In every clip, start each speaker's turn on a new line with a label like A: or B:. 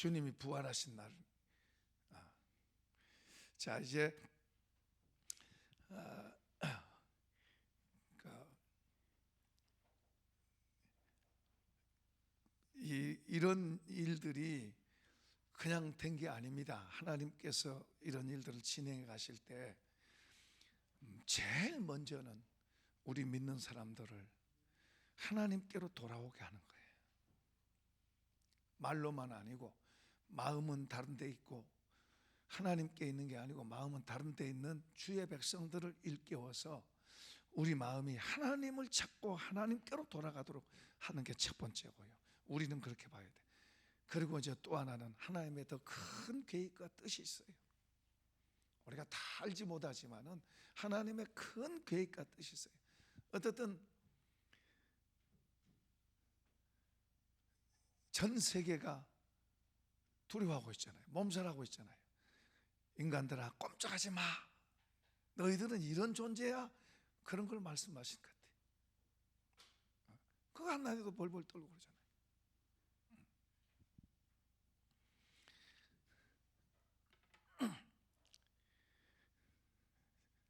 A: 주님이 부활하신 날. 자, 이제 이런 일들이 그냥 된 게 아닙니다. 하나님께서 이런 일들을 진행해 가실 때 제일 먼저는 우리 믿는 사람들을 하나님께로 돌아오게 하는 거예요. 말로만 아니고 마음은 다른 데 있고 하나님께 있는 게 아니고 마음은 다른 데 있는 주의 백성들을 일깨워서 우리 마음이 하나님을 찾고 하나님께로 돌아가도록 하는 게 첫 번째고요. 우리는 그렇게 봐야 돼. 그리고 이제 또 하나는 하나님의 더 큰 계획과 뜻이 있어요. 우리가 다 알지 못하지만은 하나님의 큰 계획과 뜻이 있어요. 어쨌든 전 세계가 두려워하고 있잖아요. 몸살하고 있잖아요. 인간들아, 꼼짝하지 마. 너희들은 이런 존재야. 그런 걸 말씀하신 것 같아요. 그거 한마디도 벌벌 떨고 그러잖아요.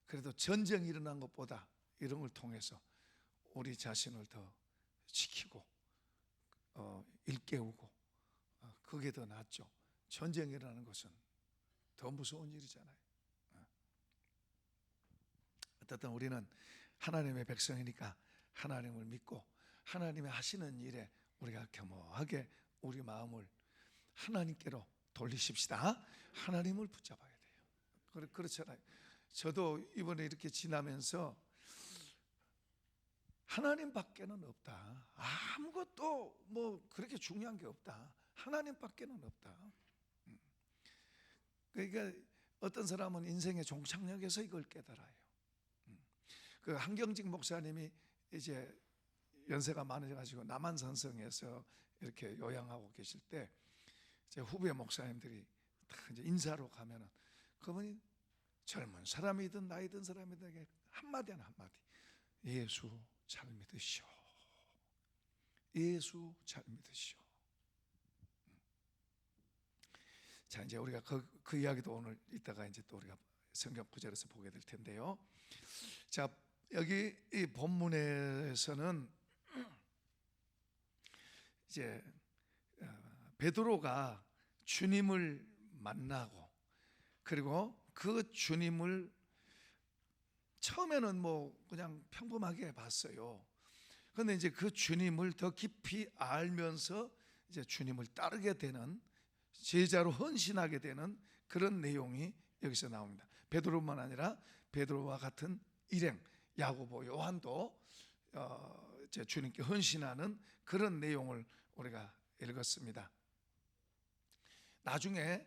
A: 그래도 전쟁이 일어난 것보다 이런 걸 통해서 우리 자신을 더 지키고 일깨우고 그게 더 낫죠. 전쟁이라는 것은 더 무서운 일이잖아요. 어쨌든 우리는 하나님의 백성이니까 하나님을 믿고 하나님이 하시는 일에 우리가 겸허하게 우리 마음을 하나님께로 돌리십시다. 하나님을 붙잡아야 돼요. 그렇잖아요. 저도 이번에 이렇게 지나면서 하나님밖에는 없다. 아무것도 뭐 그렇게 중요한 게 없다. 하나님밖에는 없다. 그러니까 어떤 사람은 인생의 종착역에서 이걸 깨달아요. 그 한경직 목사님이 이제 연세가 많으셔가지고 남한산성에서 이렇게 요양하고 계실 때 이제 후배 목사님들이 다 이제 인사로 가면은 그분이 젊은 사람이든 나이 든 사람이든 한마디 하나 한마디, 예수 잘 믿으시오. 예수 잘 믿으시오. 자, 이제 우리가 그 이야기도 오늘 이따가 이제 또 우리가 성경 구절에서 보게 될 텐데요. 자, 여기 이 본문에서는 이제 베드로가 주님을 만나고 그리고 그 주님을 처음에는 뭐 그냥 평범하게 봤어요. 그런데 이제 그 주님을 더 깊이 알면서 이제 주님을 따르게 되는, 제자로 헌신하게 되는 그런 내용이 여기서 나옵니다. 베드로만 아니라 베드로와 같은 일행 야고보, 요한도 이제 주님께 헌신하는 그런 내용을 우리가 읽었습니다. 나중에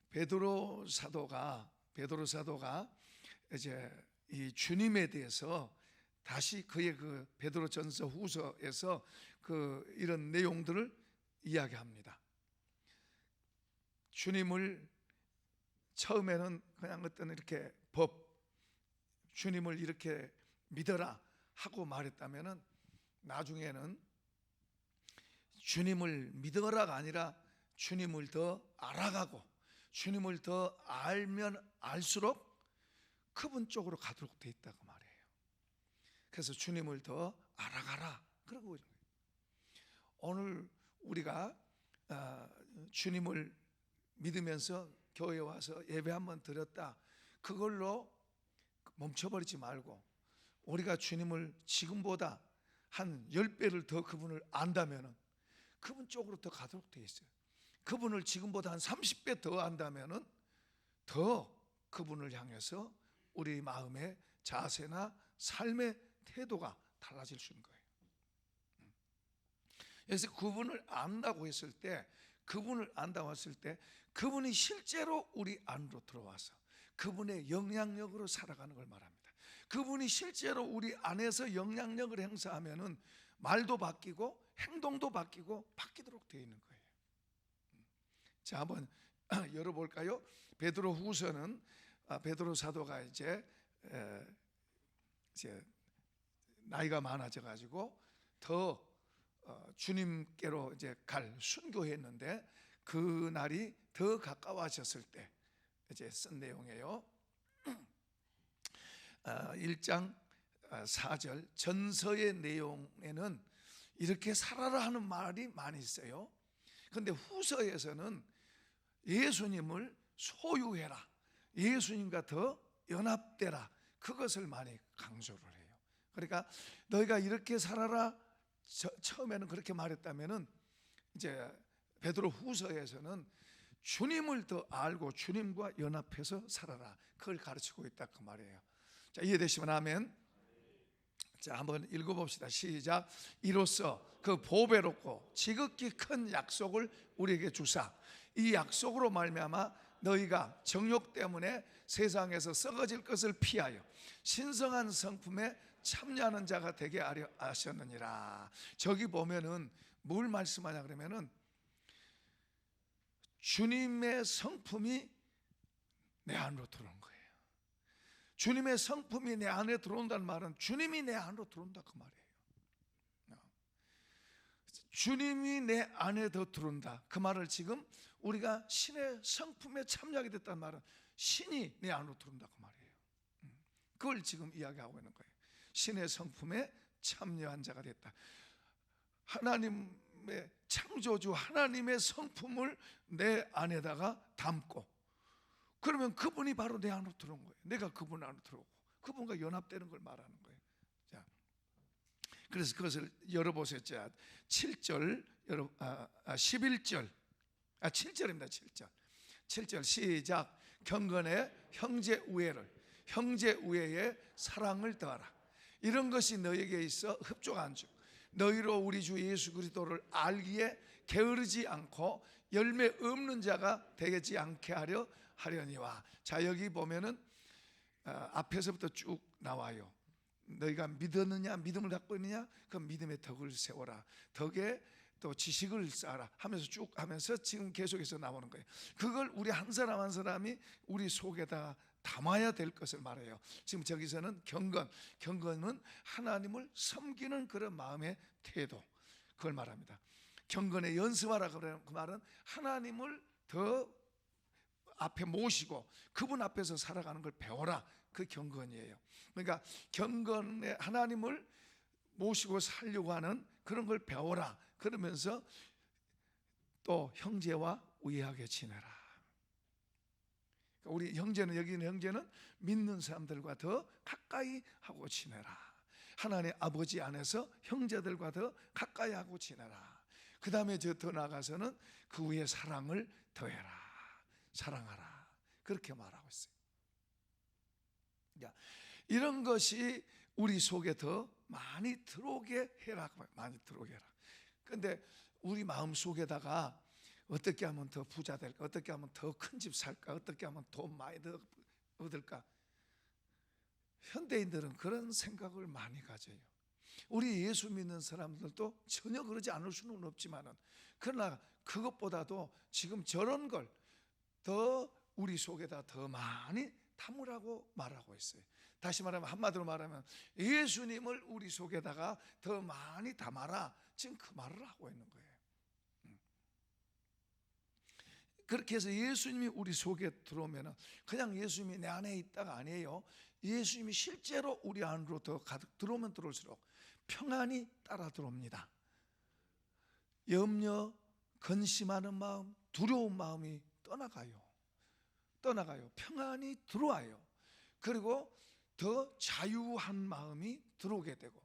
A: 베드로 사도가 이제 이 주님에 대해서 다시 그의 그 베드로전서 후서에서 그 이런 내용들을 이야기합니다. 주님을 처음에는 그냥 어떤 이렇게 주님을 이렇게 믿어라 하고 말했다면은 나중에는 주님을 믿어라가 아니라 주님을 더 알아가고 주님을 더 알면 알수록 그분 쪽으로 가도록 돼 있다고 말해요. 그래서 주님을 더 알아가라 그러고 있는 거예요. 오늘 우리가 주님을 믿으면서 교회에 와서 예배 한번 드렸다, 그걸로 멈춰버리지 말고 우리가 주님을 지금보다 한 10배를 더 그분을 안다면 그분 쪽으로 더 가도록 되어 있어요. 그분을 지금보다 한 30배 더 안다면 더 그분을 향해서 우리 마음의 자세나 삶의 태도가 달라질 수 있는 거예요. 그래서 그분을 안다고 했을 때, 그분을 안다고 했을 때 그분이 실제로 우리 안으로 들어와서 그분의 영향력으로 살아가는 걸 말합니다. 그분이 실제로 우리 안에서 영향력을 행사하면은 말도 바뀌고 행동도 바뀌고 바뀌도록 되어 있는 거예요. 자, 한번 열어볼까요? 베드로 후서는 베드로 사도가 이제 나이가 많아져 가지고 더 주님께로 이제 갈 순교했는데, 그 날이 더 가까워졌을 때 이제 쓴 내용이에요. 1장 4절 전서의 내용에는 이렇게 살아라 하는 말이 많이 있어요. 그런데 후서에서는 예수님을 소유해라, 예수님과 더 연합되라, 그것을 많이 강조를 해요. 그러니까 너희가 이렇게 살아라, 처음에는 그렇게 말했다면은 이제 베드로 후서에서는 주님을 더 알고 주님과 연합해서 살아라, 그걸 가르치고 있다 그 말이에요. 자, 이해되시면 아멘. 자, 한번 읽어봅시다. 시작. 이로써 그 보배롭고 지극히 큰 약속을 우리에게 주사 이 약속으로 말미암아 너희가 정욕 때문에 세상에서 썩어질 것을 피하여 신성한 성품에 참여하는 자가 되게 하려 하셨느니라. 저기 보면은 뭘 말씀하냐 그러면은 주님의 성품이 내 안으로 들어온 거예요. 주님의 성품이 내 안에 들어온다는 말은 주님이 내 안으로 들어온다 그 말이에요. 주님이 내 안에 더 들어온다 그 말을 지금 우리가 신의 성품에 참여하게 됐다는 말은 신이 내 안으로 들어온다 그 말이에요. 그걸 지금 이야기하고 있는 거예요. 신의 성품에 참여한 자가 됐다. 하나님의 창조주 하나님의 성품을 내 안에다가 담고, 그러면 그분이 바로 내 안으로 들어온 거예요. 내가 그분 안으로 들어오고 그분과 연합되는 걸 말하는 거예요. 자, 그래서 그것을 열어보세요. 7절, 11절, 7절입니다. 7절 시작. 경건의 형제 우애에 사랑을 더하라. 이런 것이 너에게 있어 흡족한즉 너희로 우리 주 예수 그리스도를 알기에 게으르지 않고 열매 없는 자가 되지 않게 하려니와. 자, 여기 보면은 앞에서부터 쭉 나와요. 너희가 믿었느냐, 믿음을 갖고 있느냐, 그 믿음의 덕을 세워라. 덕에 또 지식을 쌓아라 하면서 쭉 하면서 지금 계속해서 나오는 거예요. 그걸 우리 한 사람 한 사람이 우리 속에다 담아야 될 것을 말해요. 지금 저기서는 경건은 하나님을 섬기는 그런 마음의 태도, 그걸 말합니다. 경건의 연습하라 그러는 그 말은 하나님을 더 앞에 모시고 그분 앞에서 살아가는 걸 배워라, 그 경건이에요. 그러니까 경건의 하나님을 모시고 살려고 하는 그런 걸 배워라. 그러면서 또 형제와 우애하게 지내라. 우리 형제는, 여기 있는 형제는 믿는 사람들과 더 가까이 하고 지내라. 하나님 아버지 안에서 형제들과 더 가까이 하고 지내라. 그 다음에 더 나아가서는 그 위에 사랑을 더해라. 사랑하라. 그렇게 말하고 있어요. 이런 것이 우리 속에 더 많이 들어오게 해라. 많이 들어오게 해라. 근데 우리 마음 속에다가 어떻게 하면 더 부자 될까? 어떻게 하면 더 큰 집 살까? 어떻게 하면 돈 많이 더 얻을까? 현대인들은 그런 생각을 많이 가져요. 우리 예수 믿는 사람들도 전혀 그러지 않을 수는 없지만은, 그러나 그것보다도 지금 저런 걸 더 우리 속에다 더 많이 담으라고 말하고 있어요. 다시 말하면, 한마디로 말하면 예수님을 우리 속에다가 더 많이 담아라, 지금 그 말을 하고 있는 거예요. 그렇게 해서 예수님이 우리 속에 들어오면 그냥 예수님이 내 안에 있다가 아니에요. 예수님이 실제로 우리 안으로 더 가득 들어오면 들어올수록 평안이 따라 들어옵니다. 염려, 근심하는 마음, 두려운 마음이 떠나가요. 평안이 들어와요. 그리고 더 자유한 마음이 들어오게 되고,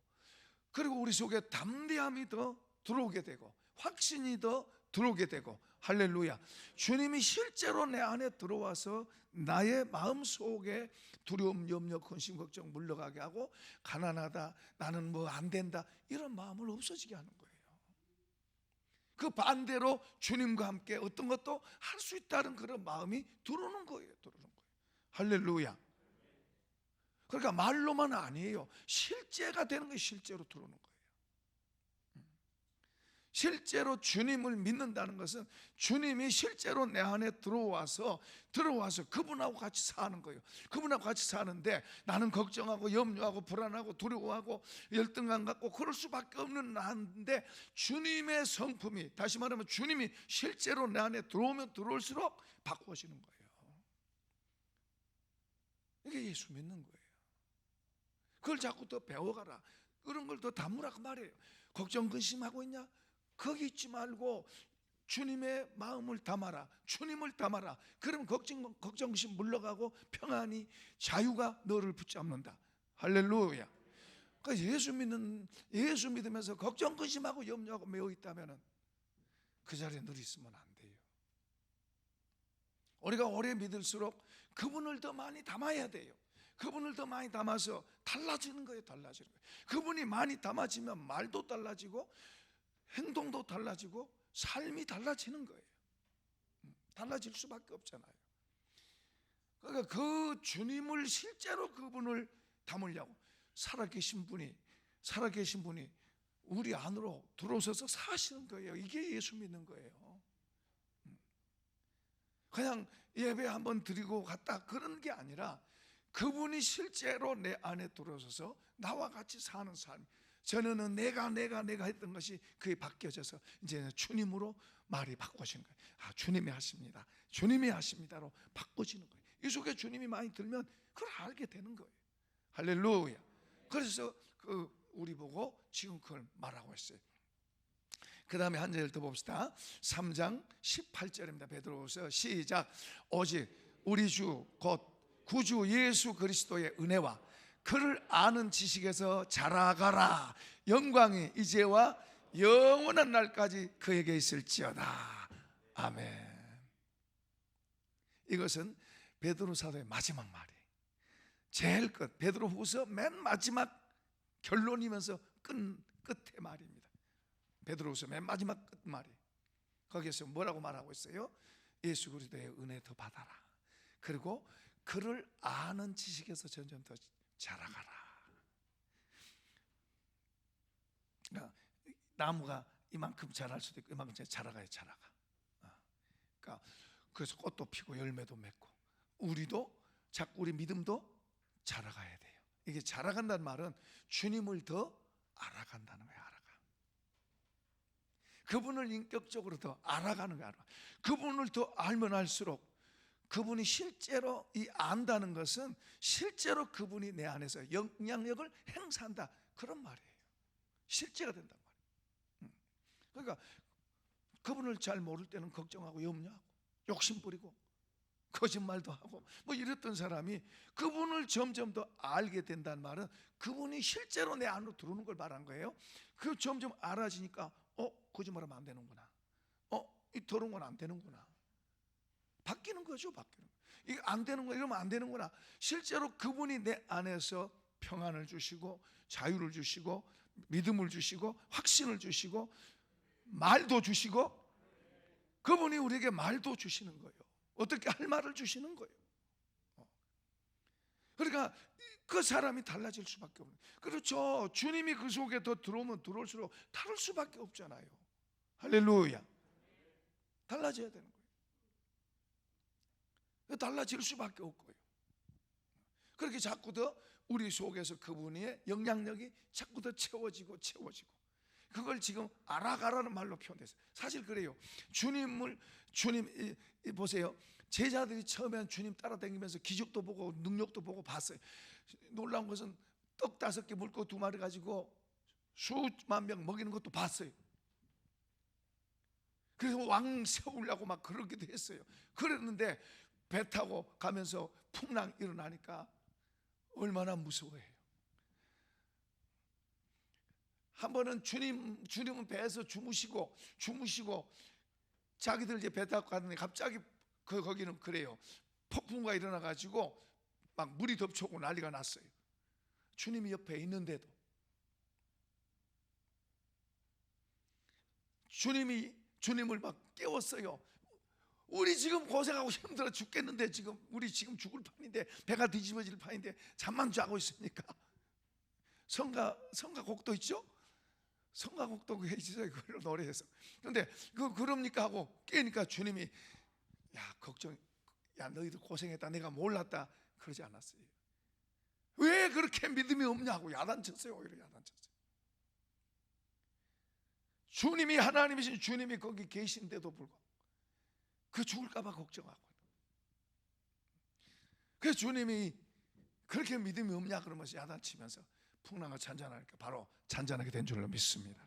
A: 그리고 우리 속에 담대함이 더 들어오게 되고, 확신이 더 들어오게 되고. 할렐루야. 주님이 실제로 내 안에 들어와서 나의 마음 속에 두려움, 염려, 근심, 걱정 물러가게 하고, 가난하다, 나는 뭐 안 된다, 이런 마음을 없어지게 하는 거예요. 그 반대로 주님과 함께 어떤 것도 할 수 있다는 그런 마음이 들어오는 거예요. 할렐루야. 그러니까 말로만 아니에요. 실제가 되는 게 실제로 들어오는 거예요. 실제로 주님을 믿는다는 것은 주님이 실제로 내 안에 들어와서 그분하고 같이 사는 거예요. 그분하고 같이 사는데 나는 걱정하고 염려하고 불안하고 두려워하고 열등감 갖고 그럴 수밖에 없는 나인데, 주님의 성품이, 다시 말하면 주님이 실제로 내 안에 들어오면 들어올수록 바꾸어지는 거예요. 이게 예수 믿는 거예요. 그걸 자꾸 더 배워가라, 그런 걸 더 담으라고 말해요. 걱정 근심하고 있냐? 거기 있지 말고 주님의 마음을 담아라, 주님을 담아라. 그럼 걱정 근심 물러가고 평안히 자유가 너를 붙잡는다. 할렐루야. 그러니까 예수 믿으면서 걱정 근심하고 염려하고 매여 있다면 그 자리에 늘 있으면 안 돼요. 우리가 오래 믿을수록 그분을 더 많이 담아야 돼요. 그분을 더 많이 담아서 달라지는 거예요. 달라지는 거예요. 그분이 많이 담아지면 말도 달라지고 행동도 달라지고 삶이 달라지는 거예요. 달라질 수밖에 없잖아요. 그러니까 그 주님을 실제로 그분을 담으려고 살아계신 분이 우리 안으로 들어오셔서 사시는 거예요. 이게 예수 믿는 거예요. 그냥 예배 한번 드리고 갔다 그런 게 아니라 그분이 실제로 내 안에 들어오셔서 나와 같이 사는 삶. 전에는 내가 했던 것이 그게 바뀌어져서 이제는 주님으로 말이 바꿔지는 거예요. 아, 주님이 하십니다, 주님이 하십니다로 바꿔지는 거예요. 이 속에 주님이 많이 들면 그걸 알게 되는 거예요. 할렐루야. 그래서 우리 보고 지금 그걸 말하고 있어요. 그 다음에 한 절 더 봅시다. 3장 18절입니다. 베드로후서 시작. 오직 우리 주 곧 구주 예수 그리스도의 은혜와 그를 아는 지식에서 자라가라. 영광이 이제와 영원한 날까지 그에게 있을지어다. 아멘. 이것은 베드로 사도의 마지막 말이에요. 제일 끝, 베드로후서 맨 마지막 결론이면서 끝의 말입니다. 베드로후서 맨 마지막 끝말이에요. 거기에서 뭐라고 말하고 있어요? 예수 그리스도의 은혜 더 받아라. 그리고 그를 아는 지식에서 점점 더 자라가라. 그러니까 나무가 이만큼 자랄 수도 있고 이만큼 자라가. 그러니까 그래서 꽃도 피고 열매도 맺고 우리도 자꾸 우리 믿음도 자라가야 돼요. 이게 자라간다는 말은 주님을 더 알아간다는 거예요. 그분을 인격적으로 더 알아가는 거예요. 그분을 더 알면 알수록 그분이 실제로 이 안다는 것은 실제로 그분이 내 안에서 영향력을 행사한다, 그런 말이에요. 실제가 된단 말이에요. 그러니까 그분을 잘 모를 때는 걱정하고 염려하고 욕심 부리고 거짓말도 하고 뭐 이랬던 사람이 그분을 점점 더 알게 된다는 말은 그분이 실제로 내 안으로 들어오는 걸 말한 거예요. 그 점점 알아지니까 거짓말하면 안 되는구나. 이 더러운 건 안 되는구나. 바뀌는 거죠. 이게 안 되는 거, 이러면 안 되는구나. 실제로 그분이 내 안에서 평안을 주시고 자유를 주시고 믿음을 주시고 확신을 주시고 말도 주시고, 그분이 우리에게 말도 주시는 거예요. 어떻게 할 말을 주시는 거예요. 그러니까 그 사람이 달라질 수밖에 없는. 그렇죠. 주님이 그 속에 더 들어오면 들어올수록 다를 수밖에 없잖아요. 할렐루야. 달라져야 되는 거예요. 달라질 수밖에 없고요. 그렇게 자꾸 더 우리 속에서 그분의 영향력이 자꾸 더 채워지고 그걸 지금 알아가라는 말로 표현됐어요. 사실 그래요. 주님 보세요. 제자들이 처음엔 주님 따라다니면서 기적도 보고 능력도 보고 봤어요. 놀라운 것은 떡 5개 물고 2마리 가지고 수만 명 먹이는 것도 봤어요. 그래서 왕 세우려고 막 그러기도 했어요. 그랬는데 배 타고 가면서 풍랑 일어나니까 얼마나 무서워해요. 한 번은 주님은 배에서 주무시고 자기들 이제 배 타고 가는데 갑자기 거기는 그래요. 폭풍우가 일어나 가지고 막 물이 덮쳐오고 난리가 났어요. 주님이 옆에 있는데도 주님을 막 깨웠어요. 우리 지금 고생하고 힘들어 죽겠는데 우리 지금 죽을 판인데 배가 뒤집어질 판인데 잠만 자고 있습니까? 성가 곡도 있죠. 성가곡도 그 해지죠. 그걸로 노래해서. 근데 그럽니까 하고 깨니까 주님이 야 걱정, 야 너희들 고생했다, 내가 몰랐다 그러지 않았어요. 왜 그렇게 믿음이 없냐고 야단쳤어요. 오히려 야단쳤어요. 주님이 하나님이신 주님이 거기 계신데도 불구하고 그 죽을까 봐 걱정하고, 그래서 주님이 그렇게 믿음이 없냐 그러면서 야단치면서 풍랑을 잔잔하니까 바로 잔잔하게 된 줄로 믿습니다.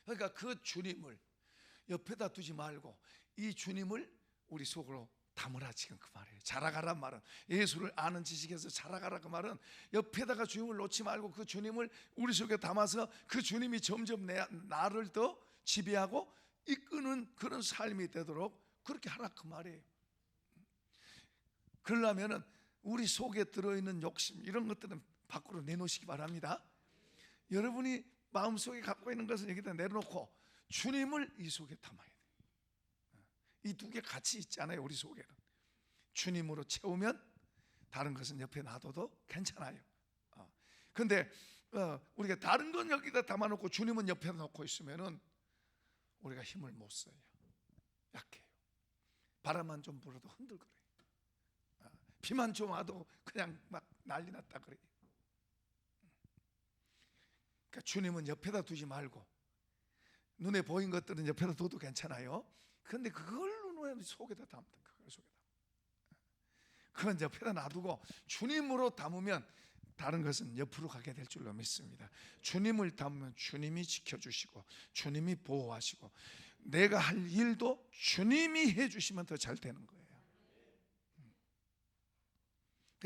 A: 그러니까 그 주님을 옆에다 두지 말고 이 주님을 우리 속으로 담으라, 지금 그 말이에요. 자라가란 말은, 예수를 아는 지식에서 자라가라 그 말은 옆에다가 주님을 놓지 말고 그 주님을 우리 속에 담아서 그 주님이 점점 나를 더 지배하고 이끄는 그런 삶이 되도록 그렇게 하라 그 말이에요. 그러려면 우리 속에 들어있는 욕심 이런 것들은 밖으로 내놓으시기 바랍니다. 여러분이 마음속에 갖고 있는 것을 여기다 내려놓고 주님을 이 속에 담아야 돼요. 이 두 개 같이 있잖아요. 우리 속에는 주님으로 채우면 다른 것은 옆에 놔둬도 괜찮아요. 근데 우리가 다른 건 여기다 담아놓고 주님은 옆에 놓고 있으면은 우리가 힘을 못 써요. 약해요. 바람만 좀 불어도 흔들거려요. 비만 좀 와도 그냥 막 난리 났다 그래요. 그러니까 주님은 옆에다 두지 말고, 눈에 보인 것들은 옆에다 둬도 괜찮아요. 그런데 그걸 속에다 담다. 그건 옆에다 놔두고 주님으로 담으면 다른 것은 옆으로 가게 될 줄로 믿습니다. 주님을 담으면 주님이 지켜주시고 주님이 보호하시고 내가 할 일도 주님이 해주시면 더 잘 되는 거예요.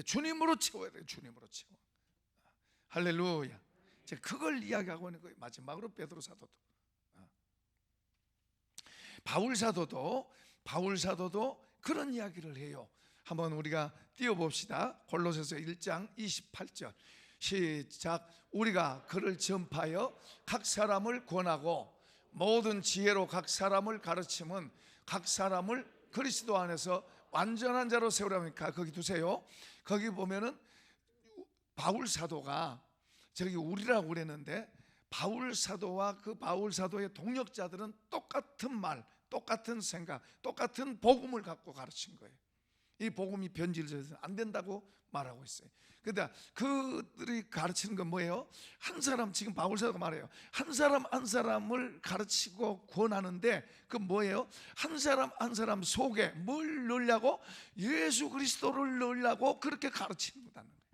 A: 주님으로 채워야 돼요. 주님으로 채워. 할렐루야. 제가 그걸 이야기하고 있는 거예요. 마지막으로 베드로 사도도, 바울 사도도 그런 이야기를 해요. 한번 우리가 띄워봅시다. 골로새서 1장 28절 시작. 우리가 그를 전파하여 각 사람을 권하고 모든 지혜로 각 사람을 가르침은 각 사람을 그리스도 안에서 완전한 자로 세우라니까. 거기 두세요. 거기 보면은 바울 사도가 저기 우리라고 그랬는데 바울 사도와 그 바울 사도의 동역자들은 똑같은 말, 똑같은 생각, 똑같은 복음을 갖고 가르친 거예요. 이 복음이 변질돼서 안 된다고 말하고 있어요. 그러니까 그들이 가르치는 건 뭐예요? 한 사람, 지금 바울 사도가 말해요. 한 사람 한 사람을 가르치고 권하는데 그 뭐예요? 한 사람 한 사람 속에 뭘 넣으려고? 예수 그리스도를 넣으려고 그렇게 가르치는 거다는 거예요.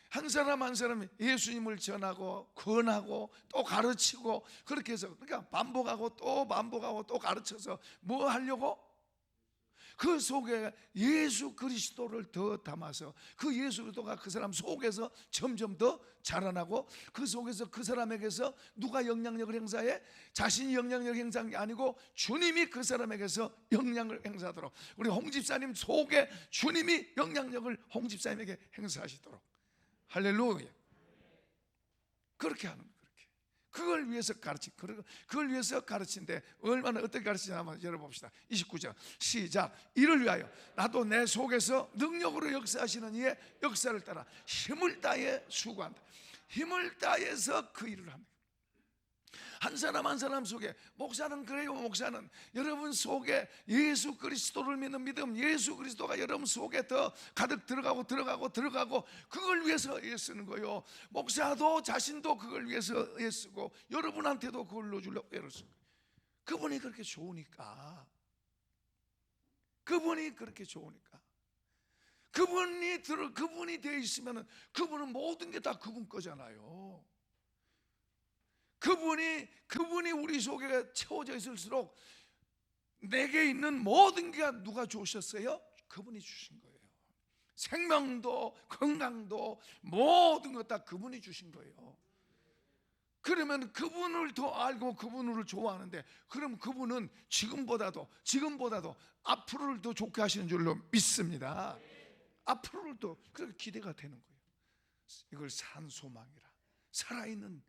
A: 한 사람 한 사람이 예수님을 전하고 권하고 또 가르치고 그렇게 해서, 그러니까 반복하고 또 가르쳐서 뭐 하려고? 그 속에 예수 그리스도를 더 담아서 그 예수 그리스도가 그 사람 속에서 점점 더 자라나고 그 속에서 그 사람에게서 누가 영향력을 행사해? 자신이 영향력을 행사한 게 아니고 주님이 그 사람에게서 영향을 행사하도록, 우리 홍 집사님 속에 주님이 영향력을 홍 집사님에게 행사하시도록. 할렐루야. 그렇게 하는 거예요. 그걸 위해서 그걸 위해서 가르친데 얼마나 어떻게 가르치냐 한번 열어봅시다. 29절 시작. 이를 위하여 나도 내 속에서 능력으로 역사하시는 이의 역사를 따라 힘을 다해 수고한다. 힘을 다해서 그 일을 합니다. 한 사람 한 사람 속에, 목사는 그래요. 목사는 여러분 속에 예수 그리스도를 믿는 믿음, 예수 그리스도가 여러분 속에 더 가득 들어가고 그걸 위해서 애쓰는 거예요. 목사도 자신도 그걸 위해서 애쓰고 여러분한테도 그걸 넣어주려고 애를 쓰고, 그분이 그렇게 좋으니까 그분이 되어 있으면 그분은 모든 게 다 그분 거잖아요. 그분이 우리 속에 채워져 있을수록 내게 있는 모든 게 누가 주셨어요? 그분이 주신 거예요. 생명도 건강도 모든 것 다 그분이 주신 거예요. 그러면 그분을 더 알고 그분을 좋아하는데, 그럼 그분은 지금보다도 앞으로를 더 좋게 하시는 줄로 믿습니다. 앞으로를 더 그렇게 기대가 되는 거예요. 이걸 산 소망이라, 살아있는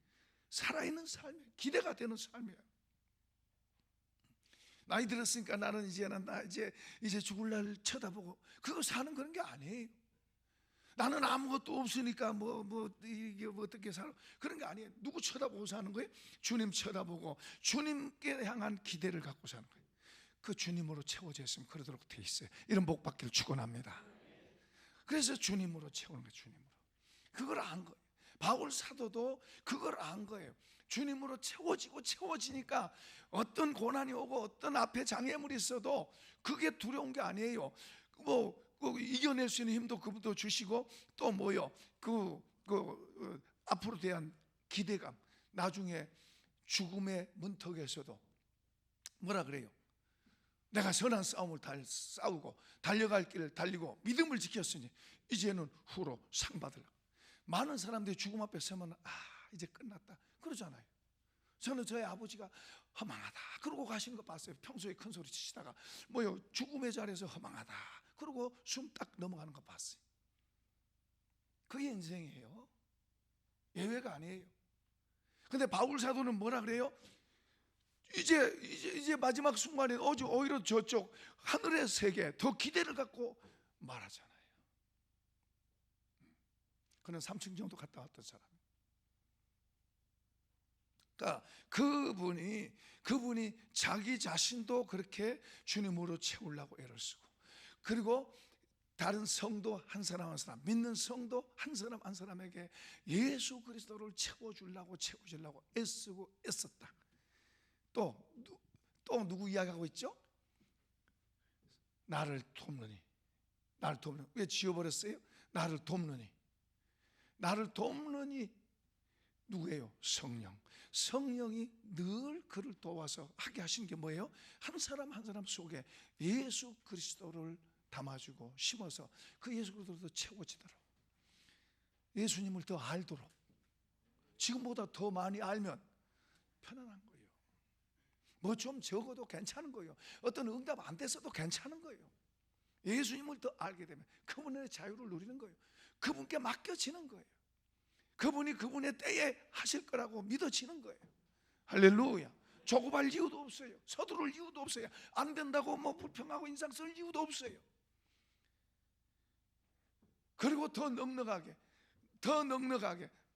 A: 삶이에요. 기대가 되는 삶이에요. 나이 들었으니까 나는 이제 죽을 날 쳐다보고 그거 사는 그런 게 아니에요. 나는 아무것도 없으니까 이게 어떻게 살아? 그런 게 아니에요. 누구 쳐다보고 사는 거예요? 주님 쳐다보고 주님께 향한 기대를 갖고 사는 거예요. 그 주님으로 채워져 있으면 그러도록 돼 있어요. 이런 복 받기를 축원합니다. 그래서 주님으로 채우는 거예요. 주님으로. 그걸 안 거예요. 바울 사도도 그걸 안 거예요. 주님으로 채워지니까 어떤 고난이 오고 어떤 앞에 장애물이 있어도 그게 두려운 게 아니에요. 이겨낼 수 있는 힘도 그분도 주시고, 또 앞으로 대한 기대감, 나중에 죽음의 문턱에서도 뭐라 그래요? 내가 선한 싸움을 싸우고 달려갈 길을 달리고 믿음을 지켰으니 이제는 후로 상 받으라. 많은 사람들이 죽음 앞에 서면 이제 끝났다 그러잖아요. 저는 저희 아버지가 허망하다 그러고 가시는 거 봤어요. 평소에 큰 소리 치시다가 죽음의 자리에서 허망하다 그러고 숨 딱 넘어가는 거 봤어요. 그게 인생이에요. 예외가 아니에요. 근데 바울 사도는 뭐라 그래요? 이제 마지막 순간에 오히려 저쪽 하늘의 세계 더 기대를 갖고 말하잖아요. 그는 3층 정도 갔다 왔던 사람. 그러니까 그분이 자기 자신도 그렇게 주님으로 채우려고 애를 쓰고, 그리고 다른 성도 한 사람 한 사람, 믿는 성도 한 사람 한 사람에게 예수 그리스도를 채워주려고 애쓰고 애썼다. 또 누구 이야기하고 있죠? 나를 돕느니. 왜 지워버렸어요? 나를 돕느니 누구예요? 성령이 늘 그를 도와서 하게 하신 게 뭐예요? 한 사람 한 사람 속에 예수 그리스도를 담아주고 심어서 그 예수 그리스도를 채워지도록, 예수님을 더 알도록, 지금보다 더 많이 알면 편안한 거예요. 뭐 좀 적어도 괜찮은 거예요. 어떤 응답 안 됐어도 괜찮은 거예요. 예수님을 더 알게 되면 그분의 자유를 누리는 거예요. 그분께 맡겨지는 거예요. 그분이 그분의 때에 하실 거라고 믿어지는 거예요. 할렐루야. 조급할 이유도 없어요. 서두를 이유도 없어요. 안 된다고 불평하고 인상 쓸 이유도 없어요. 그리고 더 넉넉하게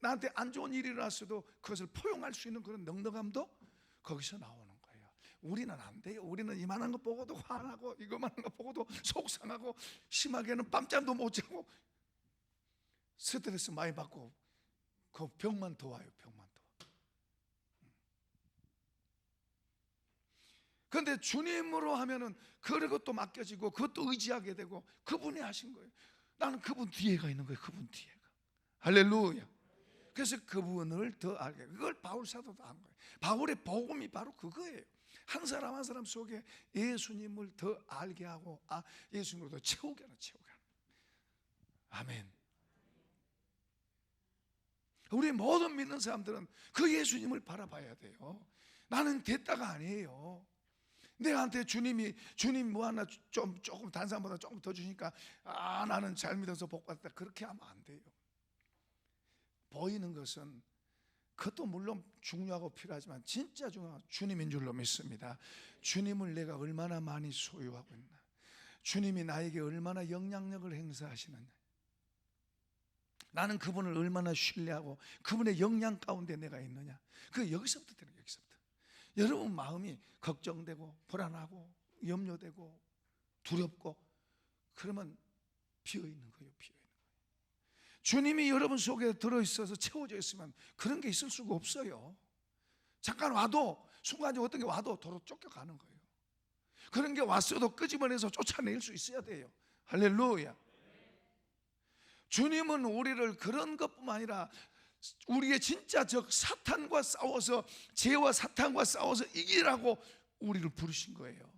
A: 나한테 안 좋은 일이 일어났어도 그것을 포용할 수 있는 그런 넉넉함도 거기서 나오는 거예요. 우리는 안 돼요. 우리는 이만한 거 보고도 화나고 이거만한 거 보고도 속상하고, 심하게는 밤잠도 못 자고 스트레스 많이 받고 그 병만 더 와요. 병만 더. 그런데 주님으로 하면은 그것도 맡겨지고 그것도 의지하게 되고 그분이 하신 거예요. 나는 그분 뒤에가 있는 거예요. 그분 뒤에가. 할렐루야. 그래서 그분을 더 알게, 그걸 바울 사도도 안 거예요. 바울의 복음이 바로 그거예요. 한 사람 한 사람 속에 예수님을 더 알게 하고 예수님으로 더 채우게 하는. 아멘. 우리 모든 믿는 사람들은 그 예수님을 바라봐야 돼요. 나는 됐다가 아니에요. 내한테 주님 뭐 하나 조금 단상보다 조금 더 주니까 나는 잘 믿어서 복 받았다, 그렇게 하면 안 돼요. 보이는 것은 그것도 물론 중요하고 필요하지만 진짜 중요한 주님인 줄로 믿습니다. 주님을 내가 얼마나 많이 소유하고 있나, 주님이 나에게 얼마나 영향력을 행사하시느냐, 나는 그분을 얼마나 신뢰하고 그분의 영향 가운데 내가 있느냐, 그 여기서부터 되는 거예요. 여기서부터. 여러분 마음이 걱정되고 불안하고 염려되고 두렵고 그러면 비어있는 거예요. 주님이 여러분 속에 들어있어서 채워져 있으면 그런 게 있을 수가 없어요. 잠깐 와도, 순간적으로 어떤 게 와도 도로 쫓겨가는 거예요. 그런 게 왔어도 끄집어내서 쫓아낼 수 있어야 돼요. 할렐루야. 주님은 우리를 그런 것뿐만 아니라 우리의 진짜 적 사탄과 싸워서, 죄와 사탄과 싸워서 이기라고 우리를 부르신 거예요.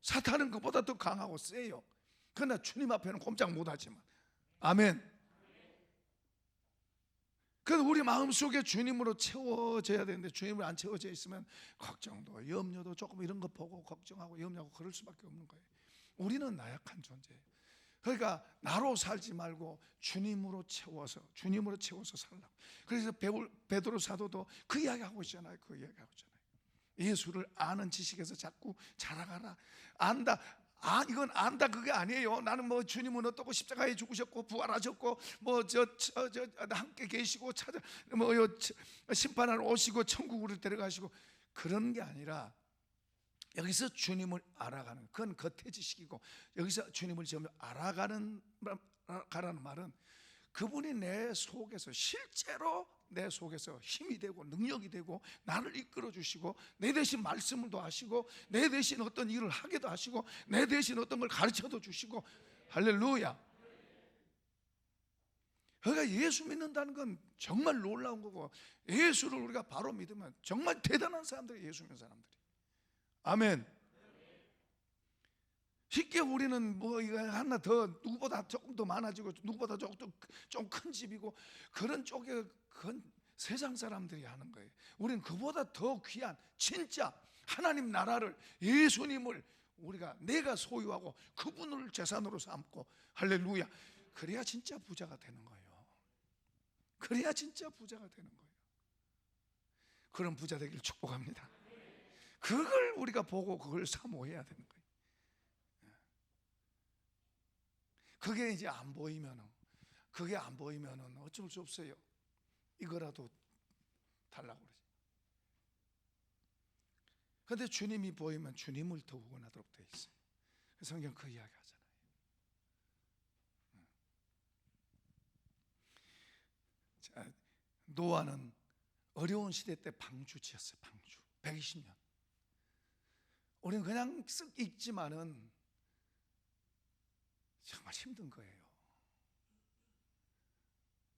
A: 사탄은 그보다 더 강하고 세요. 그러나 주님 앞에는 꼼짝 못하지만. 아멘. 그래서 우리 마음속에 주님으로 채워져야 되는데 주님으로 안 채워져 있으면 걱정도 염려도 조금 이런 거 보고 걱정하고 염려하고 그럴 수밖에 없는 거예요. 우리는 나약한 존재예요. 그러니까 나로 살지 말고 주님으로 채워서 살라고. 그래서 베드로 사도도 그 이야기하고 있잖아요. 예수를 아는 지식에서 자꾸 자라가라. 이건 안다 그게 아니에요. 나는 뭐 주님은 어떻고 십자가에 죽으셨고 부활하셨고 뭐 저 함께 계시고 찾아 뭐 심판하러 오시고 천국으로 데려가시고 그런 게 아니라 여기서 주님을 알아가는 그건 겉의 지식이고 여기서 주님을 좀 알아가라는 말은 그분이 내 속에서 실제로 내 속에서 힘이 되고 능력이 되고 나를 이끌어 주시고 내 대신 말씀을도 하시고 내 대신 어떤 일을 하게도 하시고 내 대신 어떤 걸 가르쳐도 주시고 할렐루야. 그러니까 예수 믿는다는 건 정말 놀라운 거고 예수를 우리가 바로 믿으면 정말 대단한 사람들이 예수 믿는 사람들이. 아멘. 쉽게 우리는 뭐 이거 하나 더 누구보다 조금 더 많아지고 누구보다 조금 좀 큰 집이고 그런 쪽에 그건 세상 사람들이 하는 거예요. 우리는 그보다 더 귀한 진짜 하나님 나라를 예수님을 내가 소유하고 그분을 재산으로 삼고 할렐루야. 그래야 진짜 부자가 되는 거예요. 그래야 진짜 부자가 되는 거예요. 그런 부자 되길 축복합니다. 그걸 우리가 보고 그걸 사모해야 되는 거예요. 그게 이제 안 보이면은 어쩔 수 없어요. 이거라도 달라고 그러지. 그런데 주님이 보이면 주님을 더 원하도록 돼 있어요. 성경 그 이야기 하잖아요. 자, 노아는 어려운 시대 때 방주 지었어요. 방주 120년. 우리는 그냥 쓱 읽지만은 정말 힘든 거예요.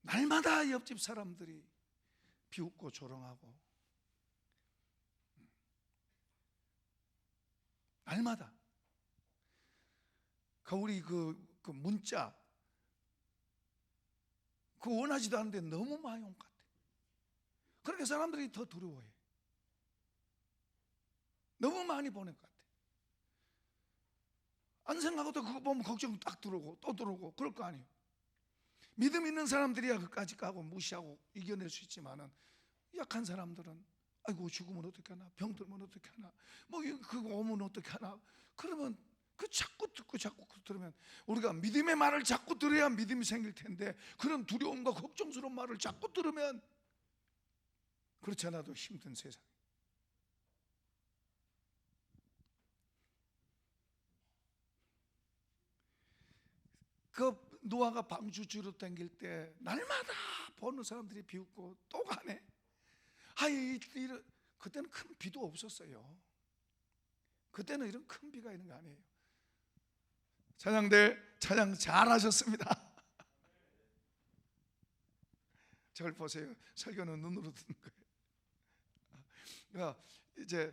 A: 날마다 옆집 사람들이 비웃고 조롱하고 날마다 우리 그 문자 원하지도 않는데 너무 많이 온 것 같아. 그러니까 사람들이 더 두려워해. 너무 많이 보낸 것 같아. 안 생각하고도 그거 보면 걱정 딱 들어오고 또 들어오고 그럴 거 아니에요. 믿음 있는 사람들이야 그까지 까고 무시하고 이겨낼 수 있지만은 약한 사람들은 아이고 죽으면 어떻게 하나, 병들면 어떻게 하나, 뭐 그거 오면 어떻게 하나. 그러면 그 자꾸 듣고 자꾸 들으면 우리가 믿음의 말을 자꾸 들어야 믿음이 생길 텐데 그런 두려움과 걱정스러운 말을 자꾸 들으면 그렇지 않아도 힘든 세상. 그 노아가 방주주로 댕길 때 날마다 보는 사람들이 비웃고 또 가네. 그때는 큰 비도 없었어요. 그때는 이런 큰 비가 있는 거 아니에요. 찬양대 찬양 잘하셨습니다. 저걸 보세요. 설교는 눈으로 듣는 거예요. 이제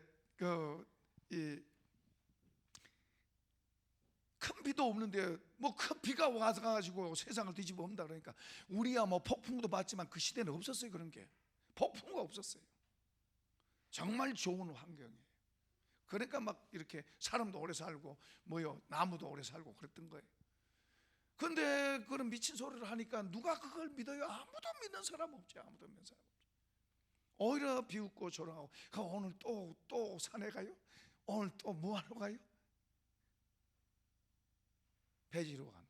A: 큰 비도 없는데 뭐 큰 비가 와가지고 세상을 뒤집어 엎는다 그러니까 우리야 뭐 폭풍도 봤지만 그 시대는 없었어요. 그런 게 폭풍가 없었어요. 정말 좋은 환경이에요. 그러니까 막 이렇게 사람도 오래 살고 나무도 오래 살고 그랬던 거예요. 근데 그런 미친 소리를 하니까 누가 그걸 믿어요? 아무도 믿는 사람 없지. 아무도 믿는 사람 없지. 오히려 비웃고 조롱하고 오늘 또 산에 가요? 오늘 또 뭐하러 가요? 배지로 간.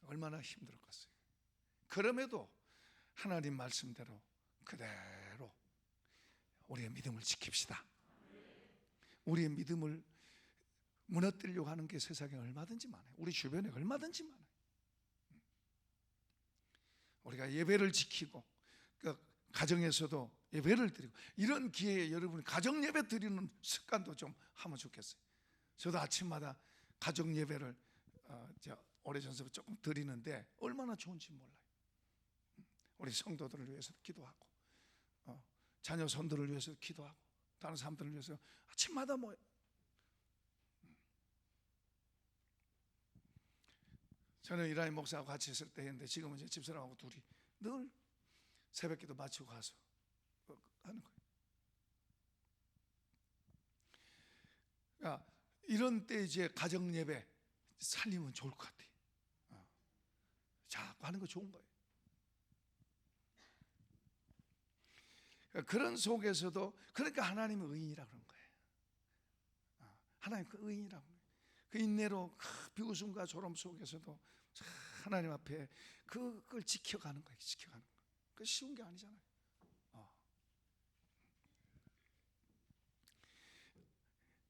A: 얼마나 힘들었겠어요. 그럼에도 하나님 말씀대로 그대로 우리의 믿음을 지킵시다. 우리의 믿음을 무너뜨리려고 하는 게 세상에 얼마든지 많아요. 우리 주변에 얼마든지 많아요. 우리가 예배를 지키고 가정에서도 예배를 드리고 이런 기회에 여러분이 가정 예배 드리는 습관도 좀 하면 좋겠어요. 저도 아침마다 가정 예배를 오래전부터 조금 드리는데 얼마나 좋은지 몰라요. 우리 성도들을 위해서 기도하고 자녀 손들을 위해서 기도하고 다른 사람들을 위해서 아침마다 저는 이라이 목사하고 같이 있을 때 했는데 지금은 이제 집사람하고 둘이 늘 새벽기도 마치고 가서 하는 거예요. 그러니까 이런 때 이제 가정 예배 살리면 좋을 것 같아요. 자꾸 하는 거 좋은 거예요. 그런 속에서도 그러니까 하나님의 의인이라 그런 거예요. 하나님 그 의인이라고. 그 인내로 그 비웃음과 조롱 속에서도 하나님 앞에 그걸 지켜가는 거예요. 지켜가는 거. 그 쉬운 게 아니잖아요.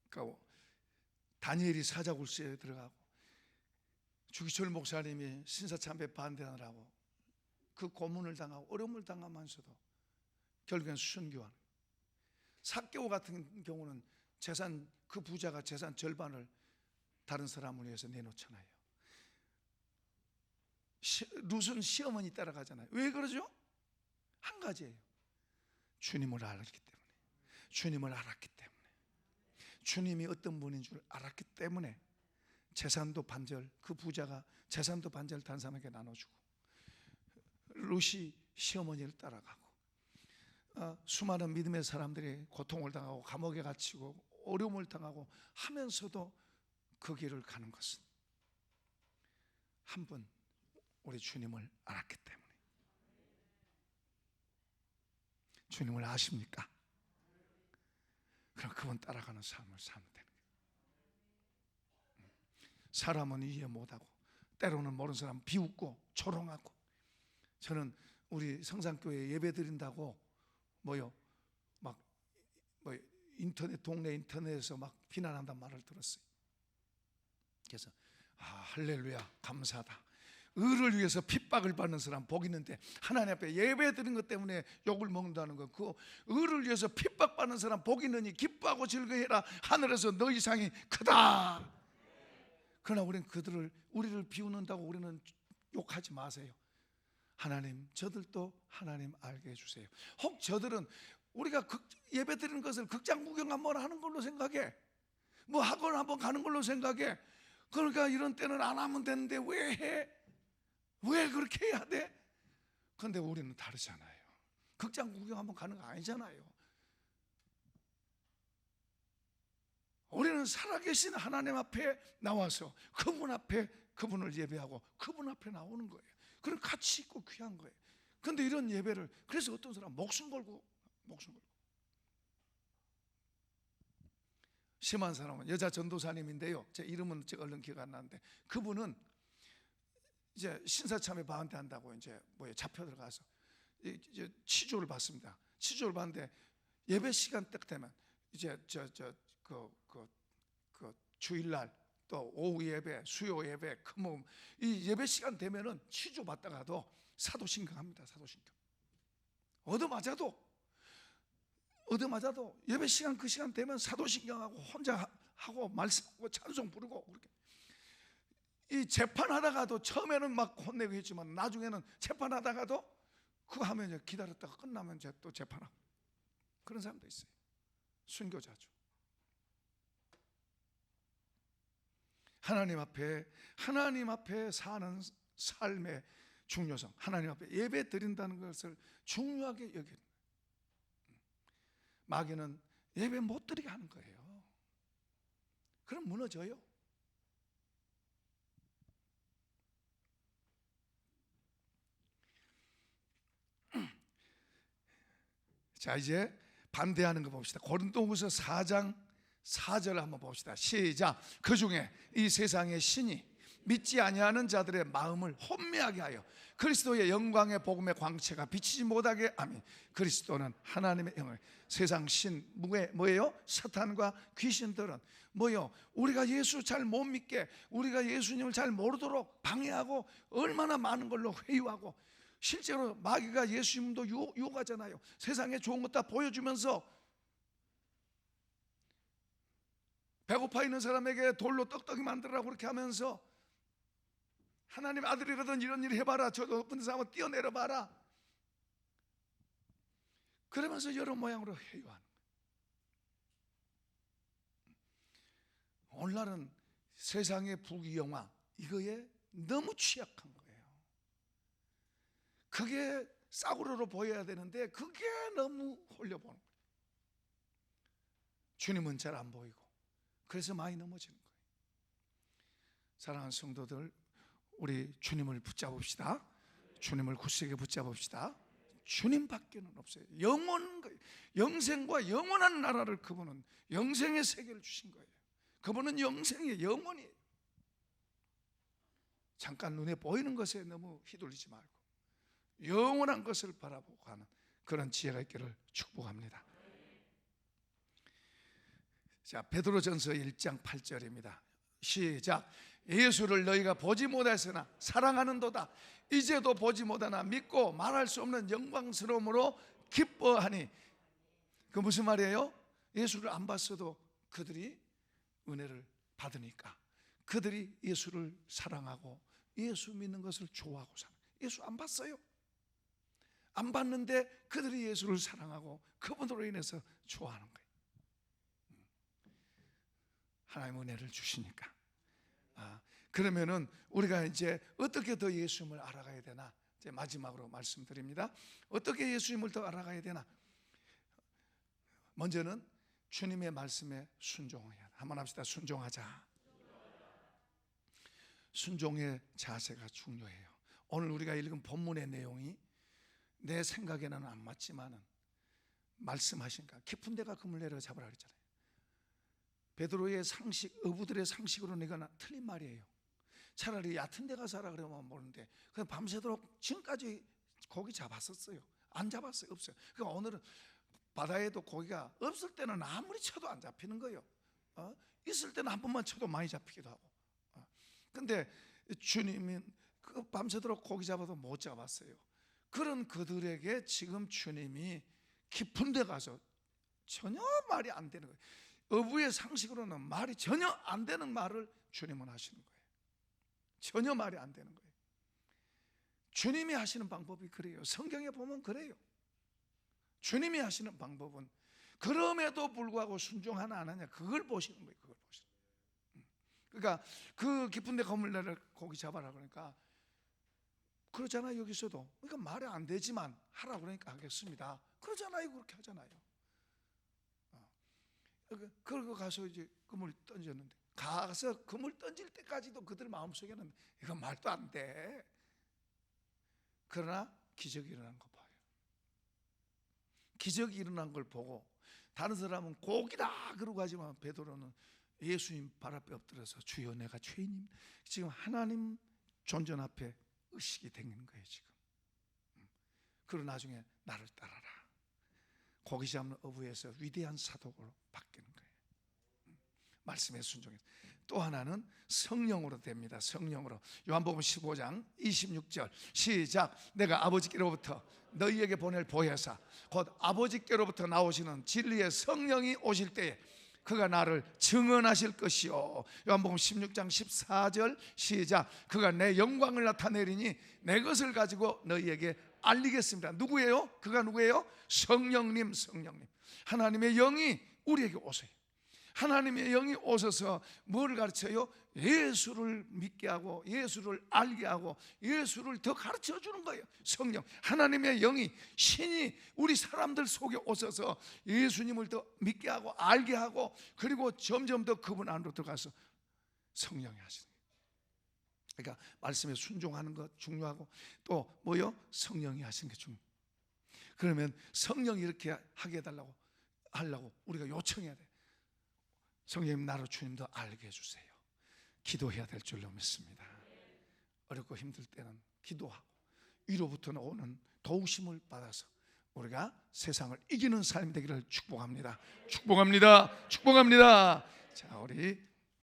A: 그러니까 다니엘이 사자굴소에 들어가고 주기철 목사님이 신사참배 반대하느라고 그 고문을 당하고 어려움을 당하면서도 결국엔 순교하는. 삭개오 같은 경우는 재산, 그 부자가 재산 절반을 다른 사람을 위해서 내놓잖아요. 룻은 시어머니 따라가잖아요. 왜 그러죠? 한 가지예요. 주님을 알았기 때문에. 주님을 알았기 때문에. 주님이 어떤 분인 줄 알았기 때문에 재산도 반절, 그 부자가 재산도 반절 다른 사람에게 나눠주고, 룻이 시어머니를 따라가고, 수많은 믿음의 사람들이 고통을 당하고 감옥에 갇히고 어려움을 당하고 하면서도 그 길을 가는 것은 한 분, 우리 주님을 알았기 때문에. 주님을 아십니까? 그럼 그분 따라가는 삶을 살면 되는 거예요. 사람은 이해 못하고 때로는 모르는 사람 비웃고 조롱하고. 저는 우리 성산교회 예배 드린다고 인터넷, 동네 인터넷에서 막 비난한다는 말을 들었어요. 그래서 할렐루야, 감사하다. 의를 위해서 핍박을 받는 사람 복 있는데, 하나님 앞에 예배 드린 것 때문에 욕을 먹는다는 거, 그 의를 위해서 핍박받는 사람 복 있느니 기뻐하고 즐거해라. 하늘에서 너 이상이 크다. 그러나 우리를 비웃는다고 우리는 욕하지 마세요. 하나님, 저들도 하나님 알게 해주세요. 혹 저들은 우리가 예배 드리는 것을 극장 구경 한번 하는 걸로 생각해. 뭐 학원 한번 가는 걸로 생각해. 그러니까 이런 때는 안 하면 되는데 왜 해? 왜 그렇게 해야 돼? 그런데 우리는 다르잖아요. 극장 구경 한번 가는 거 아니잖아요. 우리는 살아계신 하나님 앞에 나와서 그분 앞에 그분을 예배하고 그분 앞에 나오는 거예요. 그럼 가치 있고 귀한 거예요. 그런데 이런 예배를, 그래서 어떤 사람 목숨 걸고 심한 사람은 여자 전도사님인데요. 제 이름은 제가 얼른 기억 안 나는데, 그분은 이제 신사참에 반대한다고 이제 잡혀 들어가서 이제 치조를 받습니다. 치조를 받는데 예배 시간 딱 되면 이제 그 주일날 또 오후 예배, 수요 예배, 금음 이 예배 시간 되면은 치조 받다가도 사도신경합니다. 사도신경. 얻어맞아도 예배 시간 그 시간 되면 사도신경하고 혼자 하고 말씀하고 찬송 부르고 그렇게. 이 재판하다가도 처음에는 막 혼내고 했지만 나중에는 재판하다가도 그거 하면 이제 기다렸다가 끝나면 이제 또 재판하고 그런 사람도 있어요. 순교자죠. 하나님 앞에 사는 삶의 중요성, 하나님 앞에 예배 드린다는 것을 중요하게 여기는 거예요. 마귀는 예배 못 드리게 하는 거예요. 그럼 무너져요. 자, 이제 반대하는 거 봅시다. 고린도후서 4장 4절 한번 봅시다. 시작. 그 중에 이 세상의 신이 믿지 아니하는 자들의 마음을 혼미하게 하여 그리스도의 영광의 복음의 광채가 비치지 못하게 하니, 그리스도는 하나님의 영을, 세상 신 뭐예요? 사탄과 귀신들은 뭐요? 우리가 예수 잘 못 믿게, 우리가 예수님을 잘 모르도록 방해하고 얼마나 많은 걸로 회유하고, 실제로 마귀가 예수님도 유혹하잖아요. 세상에 좋은 것 다 보여주면서 배고파 있는 사람에게 돌로 떡떡이 만들라고 그렇게 하면서 하나님 아들이라든 이런 일 해봐라, 저 높은 데서 한번 뛰어내려봐라, 그러면서 여러 모양으로 회유하는 거예요. 오늘날은 세상의 부귀영화 이거에 너무 취약한 거예요. 그게 싸구려로 보여야 되는데 그게 너무 홀려보는 거예요. 주님은 잘 안 보이고 그래서 많이 넘어지는 거예요. 사랑하는 성도들, 우리 주님을 붙잡읍시다. 주님을 굳세게 붙잡읍시다. 주님밖에는 없어요. 영생과 영원한 나라를, 그분은 영생의 세계를 주신 거예요. 그분은 영생의 영원히. 잠깐 눈에 보이는 것에 너무 휘둘리지 말고 영원한 것을 바라보고 가는 그런 지혜가 있기를 축복합니다. 자, 베드로전서 1장 8절입니다. 시작. 예수를 너희가 보지 못했으나 사랑하는도다. 이제도 보지 못하나 믿고 말할 수 없는 영광스러움으로 기뻐하니. 그 무슨 말이에요? 예수를 안 봤어도 그들이 은혜를 받으니까 그들이 예수를 사랑하고 예수 믿는 것을 좋아하고 사는. 예수 안 봤어요. 안 봤는데 그들이 예수를 사랑하고 그분으로 인해서 좋아하는 거예요. 하나님 은혜를 주시니까. 그러면은 우리가 이제 어떻게 더 예수님을 알아가야 되나? 이제 마지막으로 말씀드립니다. 어떻게 예수님을 더 알아가야 되나? 먼저는 주님의 말씀에 순종해야. 한번 합시다. 순종하자. 순종의 자세가 중요해요. 오늘 우리가 읽은 본문의 내용이 내 생각에는 안 맞지만은 말씀하신가 깊은 데가 그물 내려 잡으라 그랬잖아요. 베드로의 상식, 어부들의 상식으로는 이건 틀린 말이에요. 차라리 얕은 데 가서 하라 그러면 모르는데 그냥 밤새도록 지금까지 고기 잡았었어요. 안 잡았어요. 없어요. 그러니까 오늘은 바다에도 고기가 없을 때는 아무리 쳐도 안 잡히는 거예요. 있을 때는 한 번만 쳐도 많이 잡히기도 하고. 근데 주님은 그 밤새도록 고기 잡아도 못 잡았어요. 그런 그들에게 지금 주님이 깊은 데 가서 전혀 말이 안 되는 거예요. 어부의 상식으로는 말이 전혀 안 되는 말을 주님은 하시는 거예요. 전혀 말이 안 되는 거예요. 주님이 하시는 방법이 그래요. 성경에 보면 그래요. 주님이 하시는 방법은 그럼에도 불구하고 순종하나 안 하냐 그걸 보시는 거예요. 그걸 보시는 거예요. 그러니까 그 깊은 데 거물내를 고기 잡아라 그러니까 그러잖아요. 여기서도 그러니까 말이 안 되지만 하라 그러니까 하겠습니다. 그러잖아요. 그렇게 하잖아요. 그러고 가서 이제 그물 던졌는데 가서 그물 던질 때까지도 그들 마음속에는 이건 말도 안 돼. 그러나 기적이 일어난 거 봐요. 기적이 일어난 걸 보고 다른 사람은 고기다 그러고 하지만 베드로는 예수님 발 앞에 엎드려서 주여 내가 죄인입니다. 지금 하나님 존전 앞에 의식이 되는 거예요 지금. 그리고 나중에 나를 따라라. 고기 잡는 어부에서 위대한 사도로 바뀌는 거예요. 말씀에 순종해서. 또 하나는 성령으로 됩니다. 성령으로. 요한복음 15장 26절 시작. 내가 아버지께로부터 너희에게 보낼 보혜사 곧 아버지께로부터 나오시는 진리의 성령이 오실 때에 그가 나를 증언하실 것이요. 요한복음 16장 14절 시작. 그가 내 영광을 나타내리니 내 것을 가지고 너희에게 알리겠습니다. 누구예요? 그가 누구예요? 성령님. 성령님. 하나님의 영이 우리에게 오세요. 하나님의 영이 오셔서 뭘 가르쳐요? 예수를 믿게 하고 예수를 알게 하고 예수를 더 가르쳐 주는 거예요. 성령. 하나님의 영이 신이 우리 사람들 속에 오셔서 예수님을 더 믿게 하고 알게 하고 그리고 점점 더 그분 안으로 들어가서 성령이 하시는 거예요. 그러니까 말씀에 순종하는 것 중요하고 또 뭐요? 성령이 하시는 게 중요해요. 그러면 성령이 이렇게 하게 해달라고 하려고 우리가 요청해야 돼요. 성령님 나로 주님 더 알게 해주세요. 기도해야 될 줄로 믿습니다. 어렵고 힘들 때는 기도하고 위로부터 오는 도우심을 받아서 우리가 세상을 이기는 삶이 되기를 축복합니다. 축복합니다. 축복합니다. 자, 우리